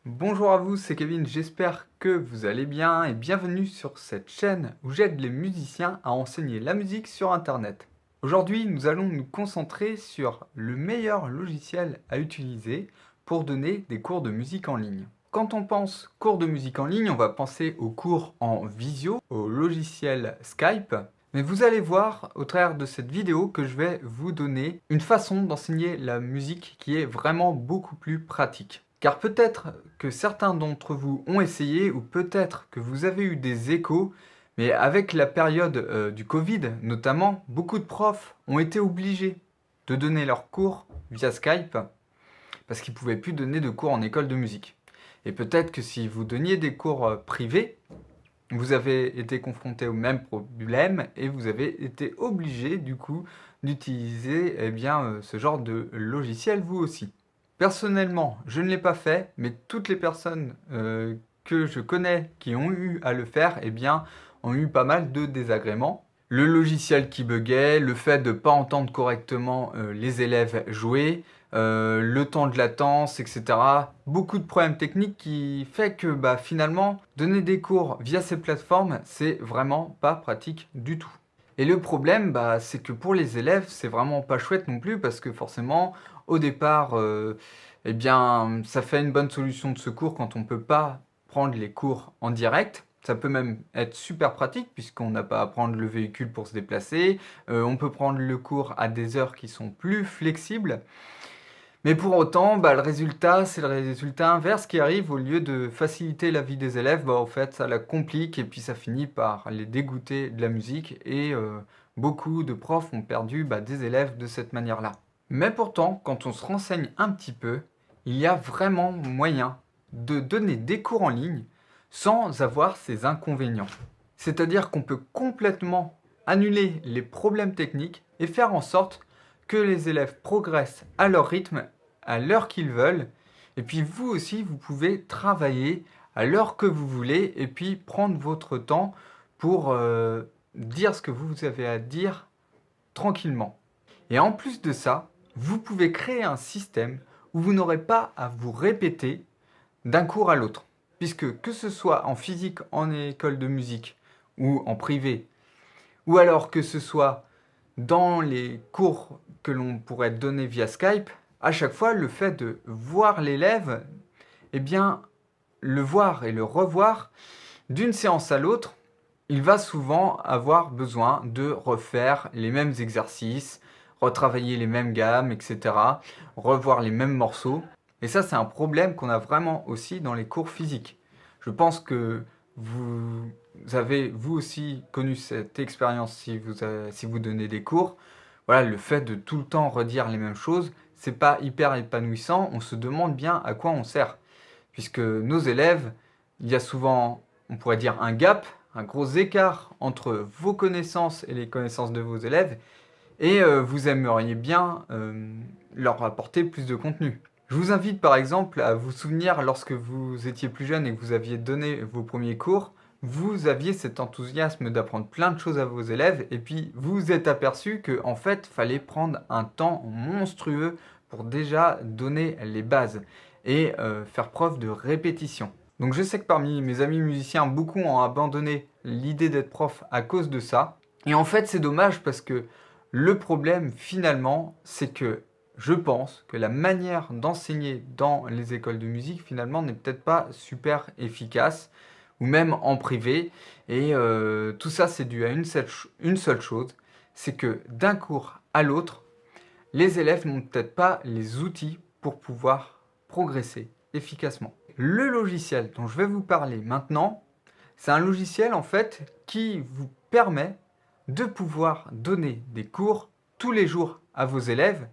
Bonjour à vous, c'est Kevin, j'espère que vous allez bien et bienvenue sur cette chaîne où j'aide les musiciens à enseigner la musique sur Internet. Aujourd'hui, nous allons nous concentrer sur le meilleur logiciel à utiliser pour donner des cours de musique en ligne. Quand on pense cours de musique en ligne, on va penser aux cours en visio, au logiciel Skype. Mais vous allez voir au travers de cette vidéo que je vais vous donner une façon d'enseigner la musique qui est vraiment beaucoup plus pratique. Car peut-être que certains d'entre vous ont essayé ou peut-être que vous avez eu des échos, mais avec la période du Covid notamment, beaucoup de profs ont été obligés de donner leurs cours via Skype parce qu'ils ne pouvaient plus donner de cours en école de musique. Et peut-être que si vous donniez des cours privés, vous avez été confronté au même problème et vous avez été obligé du coup d'utiliser ce genre de logiciel vous aussi. Personnellement, je ne l'ai pas fait, mais toutes les personnes que je connais qui ont eu à le faire, ont eu pas mal de désagréments. Le logiciel qui buguait, le fait de ne pas entendre correctement les élèves jouer, le temps de latence, etc. Beaucoup de problèmes techniques qui fait que finalement, donner des cours via ces plateformes, c'est vraiment pas pratique du tout. Et le problème, c'est que pour les élèves, c'est vraiment pas chouette non plus parce que forcément, au départ, ça fait une bonne solution de secours quand on peut pas prendre les cours en direct. Ça peut même être super pratique puisqu'on n'a pas à prendre le véhicule pour se déplacer. On peut prendre le cours à des heures qui sont plus flexibles. Mais pour autant, le résultat, c'est le résultat inverse qui arrive. Au lieu de faciliter la vie des élèves, en fait, ça la complique et puis ça finit par les dégoûter de la musique. Et beaucoup de profs ont perdu des élèves de cette manière-là. Mais pourtant, quand on se renseigne un petit peu, il y a vraiment moyen de donner des cours en ligne sans avoir ces inconvénients. C'est-à-dire qu'on peut complètement annuler les problèmes techniques et faire en sorte que les élèves progressent à leur rythme, à l'heure qu'ils veulent. Et puis vous aussi, vous pouvez travailler à l'heure que vous voulez et puis prendre votre temps pour dire ce que vous avez à dire tranquillement. Et en plus de ça, vous pouvez créer un système où vous n'aurez pas à vous répéter d'un cours à l'autre. Puisque que ce soit en physique, en école de musique ou en privé, ou alors que ce soit dans les cours que l'on pourrait donner via Skype, à chaque fois, le fait de voir l'élève, le voir et le revoir d'une séance à l'autre, il va souvent avoir besoin de refaire les mêmes exercices, retravailler les mêmes gammes, etc., revoir les mêmes morceaux. Et ça, c'est un problème qu'on a vraiment aussi dans les cours physiques. Je pense que vous avez, vous aussi, connu cette expérience si vous donnez des cours. Voilà, le fait de tout le temps redire les mêmes choses, c'est pas hyper épanouissant. On se demande bien à quoi on sert. Puisque nos élèves, il y a souvent, on pourrait dire, un gap, un gros écart entre vos connaissances et les connaissances de vos élèves, et vous aimeriez bien leur apporter plus de contenu. Je vous invite par exemple à vous souvenir lorsque vous étiez plus jeune et que vous aviez donné vos premiers cours, vous aviez cet enthousiasme d'apprendre plein de choses à vos élèves et puis vous vous êtes aperçu qu'en fait, fallait prendre un temps monstrueux pour déjà donner les bases et faire preuve de répétition. Donc je sais que parmi mes amis musiciens, beaucoup ont abandonné l'idée d'être prof à cause de ça. Et en fait, c'est dommage parce que le problème finalement, c'est que je pense que la manière d'enseigner dans les écoles de musique finalement n'est peut-être pas super efficace, ou même en privé. Et tout ça, c'est dû à une seule chose, c'est que d'un cours à l'autre, les élèves n'ont peut-être pas les outils pour pouvoir progresser efficacement. Le logiciel dont je vais vous parler maintenant, c'est un logiciel en fait qui vous permet de pouvoir donner des cours tous les jours à vos élèves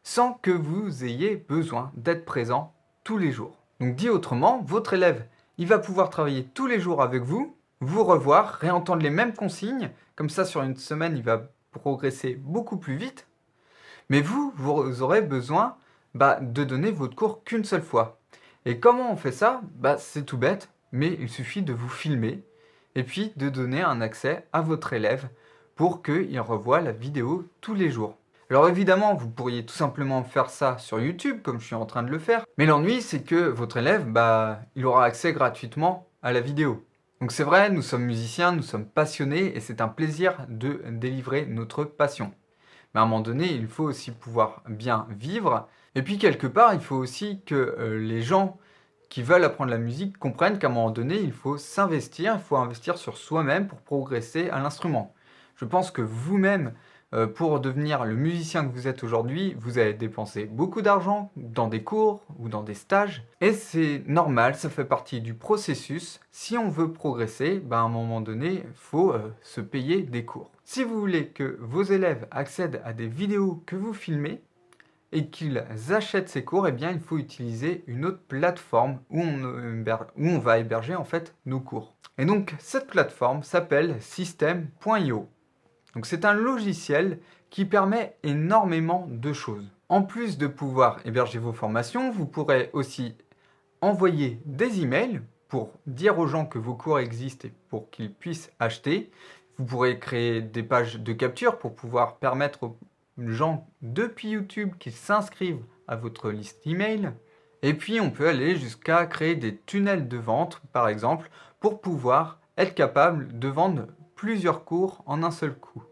sans que vous ayez besoin d'être présent tous les jours. Donc dit autrement, votre élève, il va pouvoir travailler tous les jours avec vous, vous revoir, réentendre les mêmes consignes, comme ça sur une semaine, il va progresser beaucoup plus vite, mais vous aurez besoin de donner votre cours qu'une seule fois. Et comment on fait ça? C'est tout bête, mais il suffit de vous filmer et puis de donner un accès à votre élève pour qu'il revoie la vidéo tous les jours. Alors évidemment, vous pourriez tout simplement faire ça sur YouTube, comme je suis en train de le faire, mais l'ennui, c'est que votre élève, il aura accès gratuitement à la vidéo. Donc c'est vrai, nous sommes musiciens, nous sommes passionnés, et c'est un plaisir de délivrer notre passion. Mais à un moment donné, il faut aussi pouvoir bien vivre, et puis quelque part, il faut aussi que les gens qui veulent apprendre la musique comprennent qu'à un moment donné, il faut s'investir, il faut investir sur soi-même pour progresser à l'instrument. Je pense que vous-même, pour devenir le musicien que vous êtes aujourd'hui, vous avez dépensé beaucoup d'argent dans des cours ou dans des stages. Et c'est normal, ça fait partie du processus. Si on veut progresser, à un moment donné, il faut se payer des cours. Si vous voulez que vos élèves accèdent à des vidéos que vous filmez, et qu'ils achètent ces cours, eh bien, il faut utiliser une autre plateforme où on va héberger en fait nos cours. Et donc, cette plateforme s'appelle System.io. Donc, c'est un logiciel qui permet énormément de choses. En plus de pouvoir héberger vos formations, vous pourrez aussi envoyer des emails pour dire aux gens que vos cours existent et pour qu'ils puissent acheter. Vous pourrez créer des pages de capture pour pouvoir permettre aux gens depuis YouTube qui s'inscrivent à votre liste email. Et puis on peut aller jusqu'à créer des tunnels de vente, par exemple, pour pouvoir être capable de vendre plusieurs cours en un seul coup.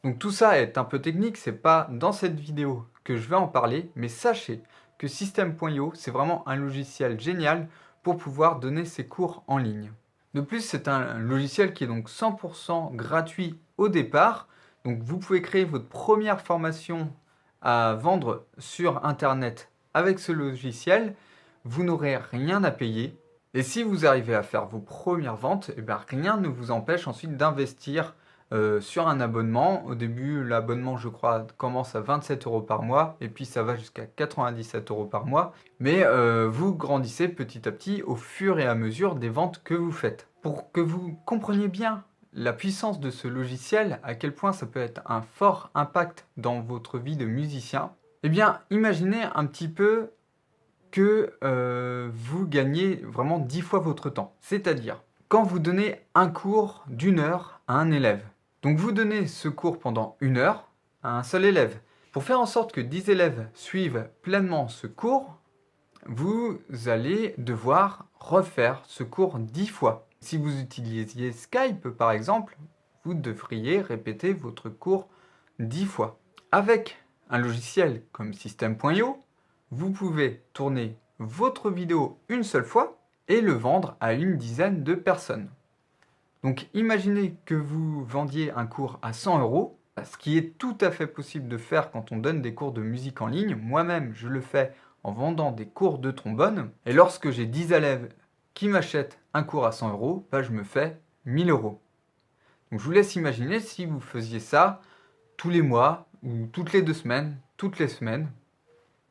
Donc tout ça est un peu technique, c'est pas dans cette vidéo que je vais en parler, mais sachez que System.io, c'est vraiment un logiciel génial pour pouvoir donner ses cours en ligne. De plus, c'est un logiciel qui est donc 100% gratuit au départ. Donc vous pouvez créer votre première formation à vendre sur Internet avec ce logiciel. Vous n'aurez rien à payer. Et si vous arrivez à faire vos premières ventes, rien ne vous empêche ensuite d'investir sur un abonnement. Au début, l'abonnement, je crois, commence à 27 € par mois et puis ça va jusqu'à 97 € par mois. Mais vous grandissez petit à petit au fur et à mesure des ventes que vous faites. Pour que vous compreniez bien la puissance de ce logiciel, à quel point ça peut être un fort impact dans votre vie de musicien, eh bien, imaginez un petit peu que vous gagnez vraiment 10 fois votre temps. C'est-à-dire, quand vous donnez un cours d'1 heure à un élève, donc vous donnez ce cours pendant 1 heure à un seul élève. Pour faire en sorte que 10 élèves suivent pleinement ce cours, vous allez devoir refaire ce cours 10 fois. Si vous utilisiez Skype par exemple, vous devriez répéter votre cours 10 fois. Avec un logiciel comme System.io, vous pouvez tourner votre vidéo une seule fois et le vendre à une dizaine de personnes. Donc imaginez que vous vendiez un cours à 100 €, ce qui est tout à fait possible de faire quand on donne des cours de musique en ligne. Moi-même, je le fais en vendant des cours de trombone. Et lorsque j'ai 10 élèves qui m'achètent un cours à 100 €, je me fais 1000 €. Donc je vous laisse imaginer si vous faisiez ça tous les mois, ou toutes les 2 semaines, toutes les semaines,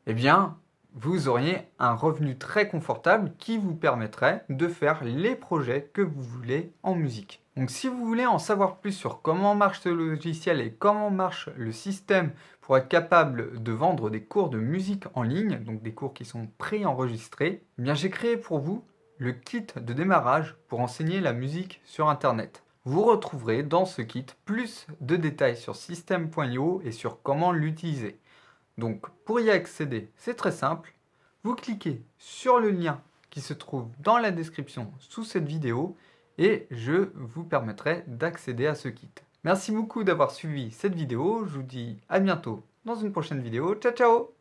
eh bien, vous auriez un revenu très confortable qui vous permettrait de faire les projets que vous voulez en musique. Donc si vous voulez en savoir plus sur comment marche ce logiciel et comment marche le système pour être capable de vendre des cours de musique en ligne, donc des cours qui sont préenregistrés, eh bien j'ai créé pour vous le kit de démarrage pour enseigner la musique sur Internet. Vous retrouverez dans ce kit plus de détails sur System.io et sur comment l'utiliser. Donc pour y accéder, c'est très simple. Vous cliquez sur le lien qui se trouve dans la description sous cette vidéo et je vous permettrai d'accéder à ce kit. Merci beaucoup d'avoir suivi cette vidéo. Je vous dis à bientôt dans une prochaine vidéo. Ciao ciao!